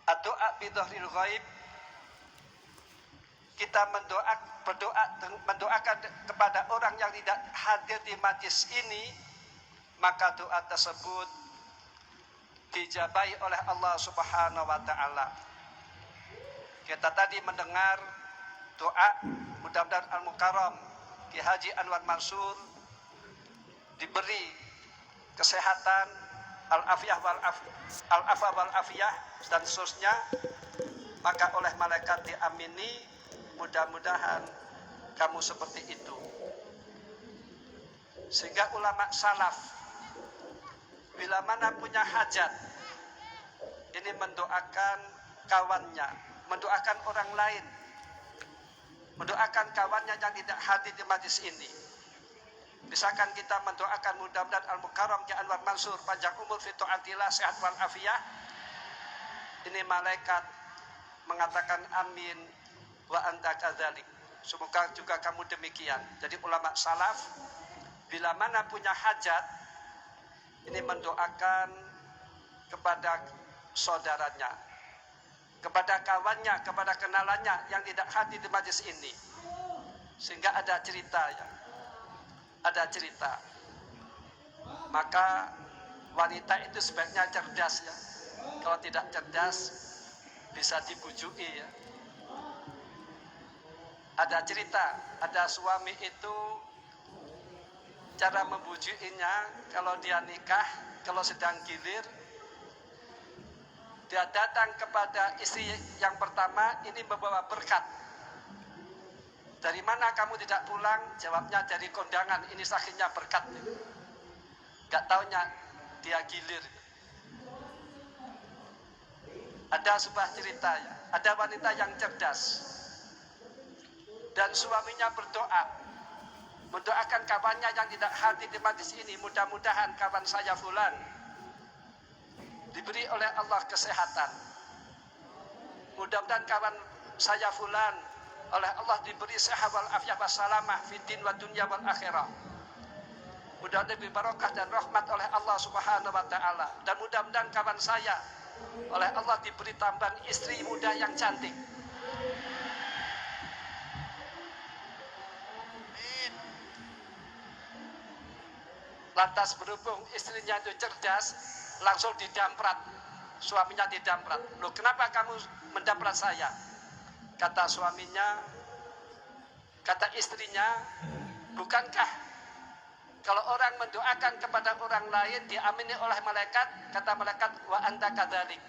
Doa bidhahril ghaib, kita mendoakan kepada orang yang tidak hadir di majlis ini, maka doa tersebut dijabahi oleh Allah Subhanahu wa taala. Kita tadi mendengar doa, mudah-mudahan Al-Mukarram Ki Haji Anwar Mansur diberi kesehatan, al-afiyah wal afiyah dan seterusnya, maka oleh malaikat diamini, mudah-mudahan kamu seperti itu. Sehingga ulama salaf bila mana punya hajat, ini mendoakan kawannya, mendoakan orang lain, mendoakan kawannya yang tidak hadir di majlis ini. Misalkan kita mendoakan mudah-mudahan Al-Mukarram Ki Anwar Mansur panjang umur fi taatillah, sehat wal afiyah, ini malaikat mengatakan amin wa anta kadzalik, semoga juga kamu demikian. Jadi ulama salaf bila mana punya hajat, ini mendoakan kepada saudaranya, kepada kawannya, kepada kenalannya yang tidak hadir di majlis ini. Sehingga ada cerita ya, ada cerita. Maka wanita itu sebaiknya cerdas ya. Kalau tidak cerdas bisa dibujuki ya. Ada cerita, ada suami itu cara membujukinya, kalau dia nikah, kalau sedang gilir, dia datang kepada istri yang pertama ini membawa berkat. Dari mana kamu tidak pulang? Jawabnya dari kondangan, ini saking berkat. Gak taunya dia gilir. Ada sebuah cerita ya, ada wanita yang cerdas dan suaminya berdoa, mendoakan kawannya yang tidak hadir di majlis ini, mudah-mudahan kawan saya fulan diberi oleh Allah kesehatan, mudah-mudahan kawan saya fulan oleh Allah diberi sehat wal afiyah wassalamah fid din wa dunya wal akhirah, mudah-mudahan diberi barokah dan rahmat oleh Allah Subhanahu wa taala, dan mudah-mudahan kawan saya oleh Allah diberi tambahan istri muda yang cantik. Lantas berhubung istrinya itu cerdas, langsung didamprat, suaminya didamprat. Loh, kenapa kamu mendamprat saya? Kata suaminya, kata istrinya, bukankah kalau orang mendoakan kepada orang lain diamini oleh malaikat, kata malaikat, wa anta kadzalik.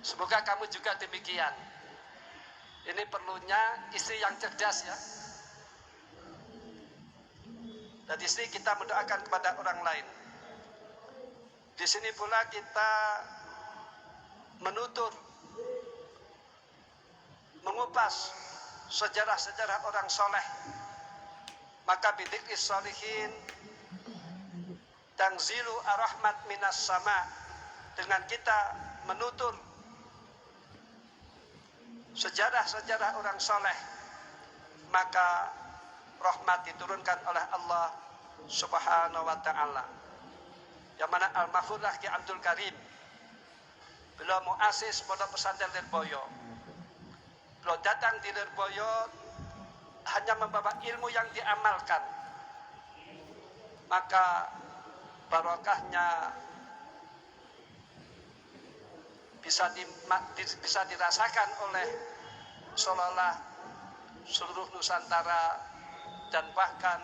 Semoga kamu juga demikian. Ini perlunya istri yang cerdas ya. Dan di sini kita mendoakan kepada orang lain. Di sini pula kita menutur, mengupas sejarah-sejarah orang soleh. Maka bidzikri sholihin tangzilu ar-rahmat minas sama, dengan kita menutur sejarah-sejarah orang soleh, maka rahmat diturunkan oleh Allah Subhanahu wa ta'ala. Yang mana Al-Mahfudlah Ki Abdul Karim, beliau muasis pondok pesantren Lirboyo. Beliau datang di Lirboyo hanya membawa ilmu yang diamalkan, maka barokahnya bisa dirasakan oleh seolah-olah seluruh Nusantara dan bahkan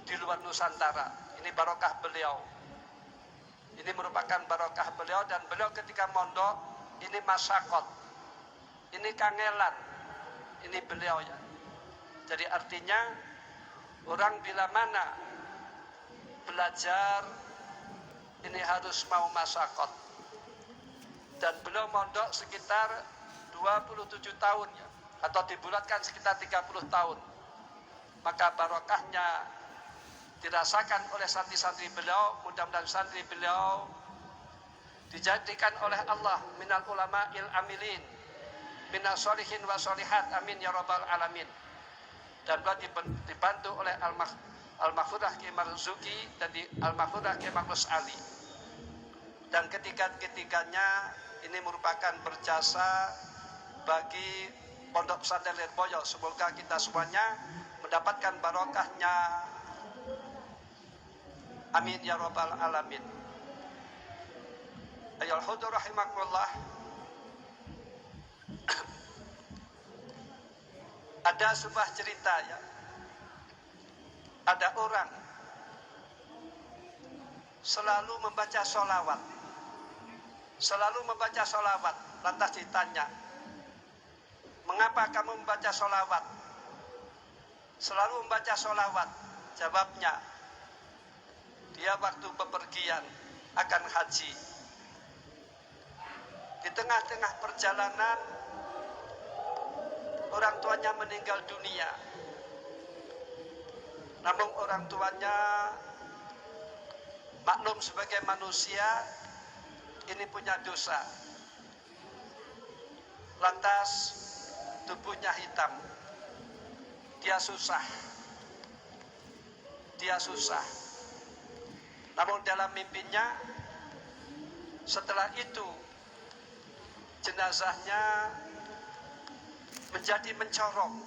di luar Nusantara. Ini barokah beliau. Ini merupakan barokah beliau, dan beliau ketika mondok ini masyakot, ini kangelan, ini beliau ya. Jadi artinya orang bila mana belajar ini harus mau masyakot. Dan beliau mondok sekitar 27 tahun ya, atau dibulatkan sekitar 30 tahun. Maka barokahnya dirasakan oleh santri-santri beliau. Mudah-mudahan santri beliau dijadikan oleh Allah minal ulama il amilin, minal solihin wa solihat, amin ya rabbal alamin. Dan beliau dibantu oleh Al-Mahfudlah Ki Marzuki dan Al-Mahfudlah Ki Magnus Ali. Dan ketiga-ketiganya ini merupakan berjasa bagi Pondok Pesantren Lirboyo. Semoga kita semuanya mendapatkan barokahnya. Amin ya rabbal alamin. Ayyuhal hudur rahimakumullah. Ada sebuah cerita ya. Ada orang selalu membaca sholawat. Selalu membaca sholawat. Lantas ditanya, mengapa kamu membaca sholawat? Selalu membaca sholawat. Jawabnya, dia waktu bepergian akan haji. Di tengah-tengah perjalanan, orang tuanya meninggal dunia. Namun orang tuanya maklum sebagai manusia, ini punya dosa. Lantas tubuhnya hitam. Dia susah. Namun dalam mimpinya, setelah itu jenazahnya menjadi mencorong.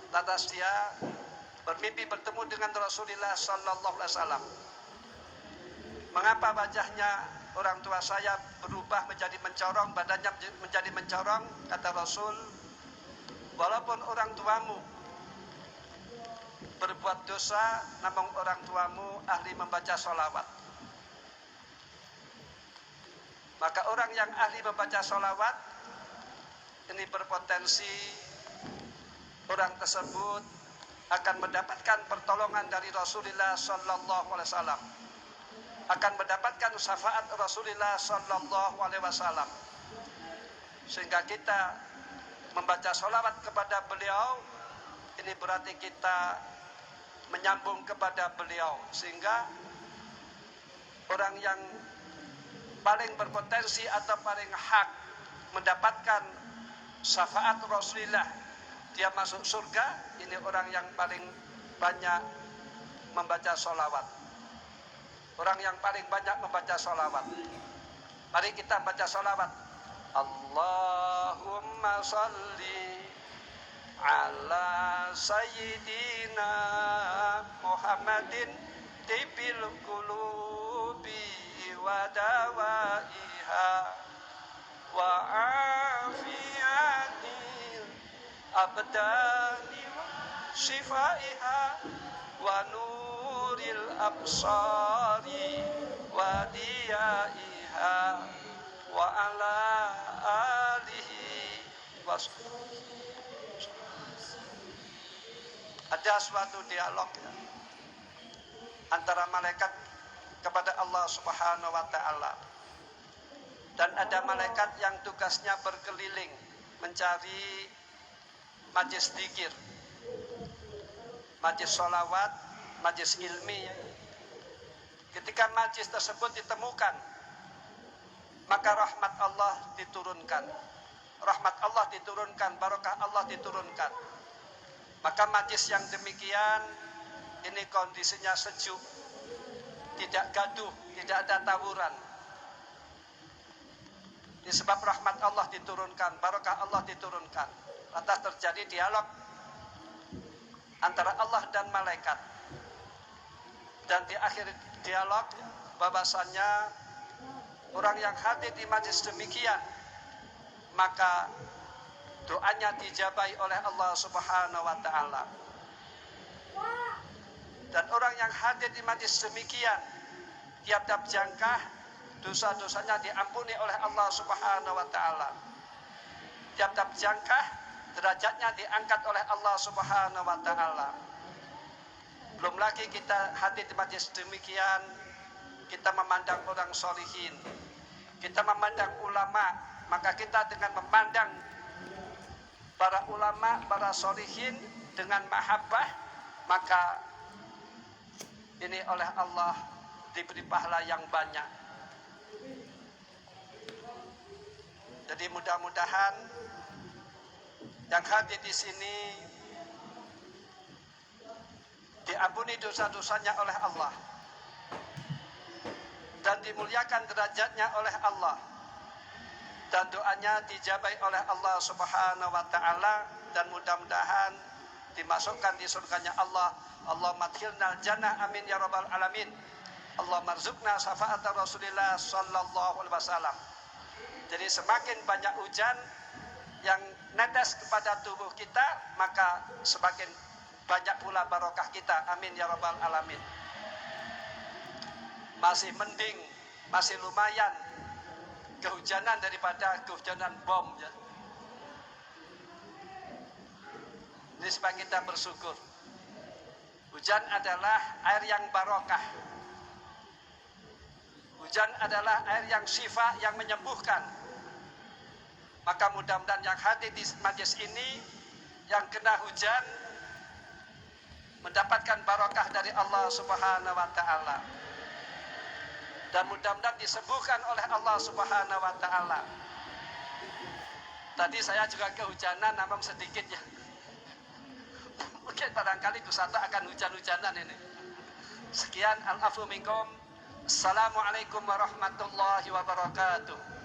Lantas dia bermimpi bertemu dengan Rasulullah Sallallahu Alaihi Wasallam. Mengapa wajahnya orang tua saya berubah menjadi mencorong, badannya menjadi mencorong? Kata Rasul, walaupun orang tuamu berbuat dosa, namun orang tuamu ahli membaca sholawat. Maka orang yang ahli membaca sholawat ini berpotensi orang tersebut akan mendapatkan pertolongan dari Rasulullah Sallallahu Alaihi Wasallam, akan mendapatkan syafaat Rasulullah Sallallahu Alaihi Wasallam. Sehingga kita membaca sholawat kepada beliau, ini berarti kita menyambung kepada beliau, sehingga orang yang paling berpotensi atau paling hak mendapatkan syafaat Rasulullah, dia masuk surga, ini orang yang paling banyak membaca sholawat. Orang yang paling banyak membaca sholawat. Mari kita baca sholawat. Allahumma sholli ala sayyidina Muhammadin tibil qulubi wa dawaiha wa afiyatil abdani shifaiha wa nuril absari wa diyaiha wa ala alihi Ada suatu dialog ya, antara malaikat kepada Allah Subhanahu wa taala. Dan ada malaikat yang tugasnya berkeliling mencari majlis dzikir, majlis sholawat, majlis ilmi. Ketika majlis tersebut ditemukan, maka rahmat Allah diturunkan. Rahmat Allah diturunkan, barokah Allah diturunkan. Maka majlis yang demikian ini kondisinya sejuk, tidak gaduh, tidak ada tawuran. Disebab rahmat Allah diturunkan, barokah Allah diturunkan. Lantas terjadi dialog antara Allah dan malaikat. Dan di akhir dialog bahwasannya orang yang hadir di majlis demikian, maka doanya dijabahi oleh Allah Subhanahu wa taala. Dan orang yang hadir di majlis demikian, tiap-tiap jangkah dosa-dosanya diampuni oleh Allah Subhanahu wa taala. Tiap-tiap jangkah derajatnya diangkat oleh Allah Subhanahu wa taala. Belum lagi kita hadir di majlis demikian, kita memandang orang sholihin, kita memandang ulama, maka kita dengan memandang para ulama, para sholihin dengan mahabbah, maka ini oleh Allah diberi pahala yang banyak. Jadi mudah-mudahan yang hadir di sini diampuni dosa-dosanya oleh Allah. dan dimuliakan derajatnya oleh Allah, dan doanya dijabai oleh Allah Subhanahu wa taala, dan mudah-mudahan dimasukkan di surganya Allah. Allahumma adkhilnal jannah, amin ya rabbal alamin. Allahumma rzuqna syafaat Rasulillah sallallahu alaihi wasallam. Jadi semakin banyak hujan yang netes kepada tubuh kita, maka semakin banyak pula barokah kita, amin ya rabbal alamin. Masih mending, masih lumayan kehujanan daripada kehujanan bom ya. Ini supaya kita bersyukur. Hujan adalah air yang barokah. Hujan adalah air yang syifa, yang menyembuhkan. Maka mudah-mudahan yang hadir di majlis ini, yang kena hujan, mendapatkan barokah dari Allah Subhanahu wa taala. Dan mudah-mudahan disembuhkan oleh Allah Subhanahu wa taala. Tadi saya juga kehujanan, namun sedikit ya. Mungkin barangkali Kusata akan hujan-hujanan ini. Sekian, al-afu minkum. Assalamualaikum warahmatullahi wabarakatuh.